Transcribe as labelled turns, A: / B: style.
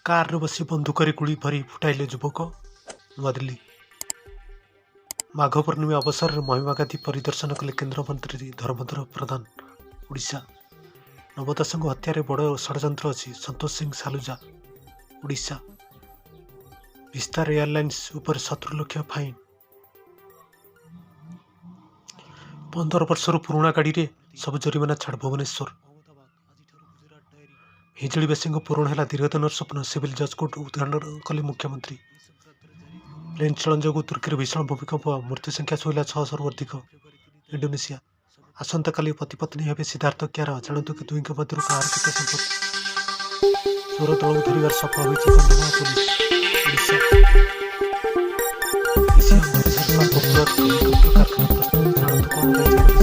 A: Car बसी बंदूकरे गुड़ी भरी फुटाइले युवक। नୂଆଦିଲ୍ଲୀ। माघ पूर्णिमा अवसर में महिमा गांधी परिदर्शन कले केन्द्रमंत्री धर्मेन्द्र प्रधान। ओडिशा। नवदास हत्यार बड़ षड्यंत्र अच्छी संतोष सिंह सालुजा। ओडिशा। विस्तार एयरलाइंस उपर 17 लाख फाइन। 15 वर्ष पुराणा गाड़ी रे सब जरिमाना छाड़ भुवनेश्वर। हिजड़ीवासी पूरण है दीर्घदिन स्वप्न सिविल जज कोर्ट उद्घाटन कले मुख्यमंत्री। प्लेन चलन जो तुर्की भीषण भूमिकंप मृत्यु संख्या छुईला 600 अधिक। इंडोनेशिया। आसंता काली पति पत्नी हे सिद्धार्थ क्यार जानतु कि दुई मध्य कहार केते संपत्ति। चोर दल धरवार सफल होती कंधमाल पुलिस। ओडिशा। एशिया मरीजर कारखाना जानतु कौन